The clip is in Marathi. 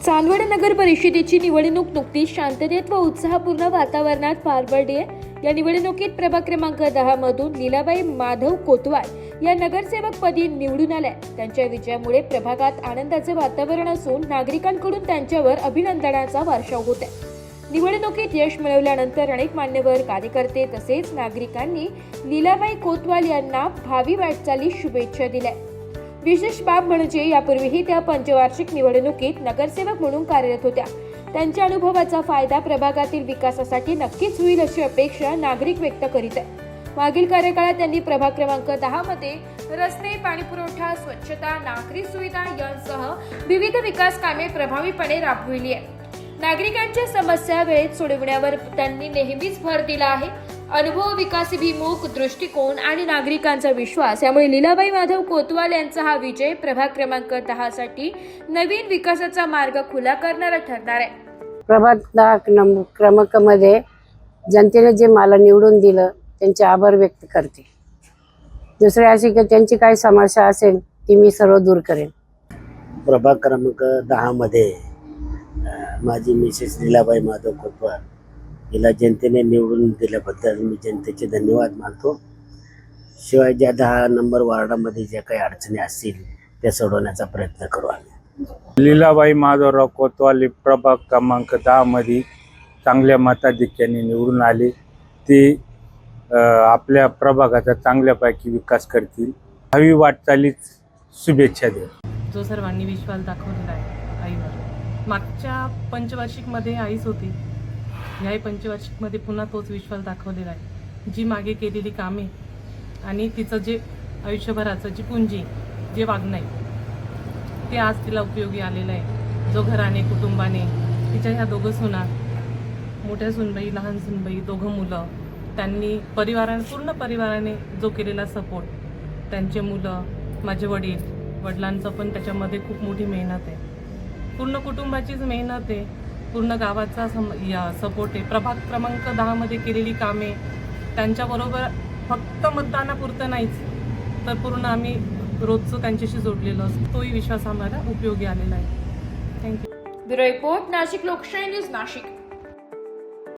चांदवड नगर परिषदेची निवडणूक नुकतीच शांततेत व उत्साहपूर्ण वातावरणात पार पडली आहे. या निवडणुकीत प्रभाग क्रमांक 10 मधून लीलाबाई माधव कोतवाल या नगरसेवक पदी निवडून आल्या. त्यांच्या विजयामुळे प्रभागात आनंदाचे वातावरण असून नागरिकांकडून त्यांच्यावर अभिनंदनाचा वर्षाव होत आहे. निवडणुकीत यश मिळवल्यानंतर अनेक मान्यवर, कार्यकर्ते तसेच नागरिकांनी लीलाबाई कोतवाल यांना भावी वाटचालीस शुभेच्छा दिल्या. विशेष बाब म्हणजे यापूर्वीही त्या पंचवार्षिक निवडणुकीत नगरसेवक म्हणून कार्यरत होत्या. त्यांच्या अनुभवाचा फायदा प्रभागातील विकासासाठी नक्कीच होईल अशी अपेक्षा नागरिक व्यक्त करीत आहेत. मागील कार्यकाळात त्यांनी प्रभाग क्रमांक 10 मध्ये रस्ते, पाणीपुरवठा, स्वच्छता, नागरी सुविधा यांसह विविध विकास कामे प्रभावीपणे राबविली आहेत. नागरिकांच्या समस्या वेळेत सोडविण्यावर त्यांनी नेहमीच भर दिला आहे. अनुभव, विकासाभिमुख दृष्टिकोन आणि नागरिकांचा विश्वास यामुळे लीलाबाई माधव कोतवाल यांचा हा विजय प्रभाग क्रमांक 10 साठी नवीन विकासाचा मार्ग खुला करणारा ठरणार आहे. प्रभाग 10 क्रमांकामध्ये जनतेने जे मला निवडून दिलं त्यांचे आभार व्यक्त करते. दुसरे असे की त्यांची काही समस्या असेल ती मी सर्व दूर करेन. प्रभाग क्रमांक 10 मध्ये माझी मिसेस लीलाबाई माधव कोतवाल हिला जनतेने निवडून दिल्याबद्दल मी जनतेचे धन्यवाद मानतो. शिवाय ज्या 10 नंबर वार्डामध्ये ज्या काही अडचणी असतील त्या सोडवण्याचा प्रयत्न करू आम्ही. लीलाबाई माधवराव कोतवाल प्रभाग क्रमांक 10 मध्ये चांगल्या मताधिक्याने निवडून आले. ते आपल्या प्रभागाचा चांगल्यापैकी विकास करतील. भावी वाटचालीस शुभेच्छा द्या. जो सर्वांनी विश्वास दाखवलेला आहे आईवर. मागच्या पंचवार्षिकमध्ये आईच होती, ह्याही पंचवार्षिकमध्ये पुन्हा तोच विश्वास दाखवलेला आहे. जी मागे केलेली कामे आणि तिचं जे आयुष्यभराचं जी पुंजी, जे वागणं आहे ते आज तिला उपयोगी आलेलं आहे. जो घराने, कुटुंबाने, तिच्या ह्या दोघं सुना, मोठ्या सुनबाई, लहान सुनबाई, दोघं मुलं, त्यांनी पूर्ण परिवाराने जो केलेला सपोर्ट, त्यांचे मुलं, माझे वडिलांचं पण त्याच्यामध्ये खूप मोठी मेहनत आहे. पूर्ण कुटुंबाचीच मेहनत आहे. पूर्ण गावाचा सपोर्ट आहे. प्रभाग क्रमांक 10 मध्ये केलेली कामे त्यांच्याबरोबर फक्त मतदानापुरतं नाहीच तर पूर्ण आम्ही रोजचं त्यांच्याशी जोडलेलो असतो. तोही विश्वास आम्हाला उपयोगी आलेला आहे. थँक्यू. ब्युरो रिपोर्ट, नाशिक लोकशाही न्यूज, नाशिक.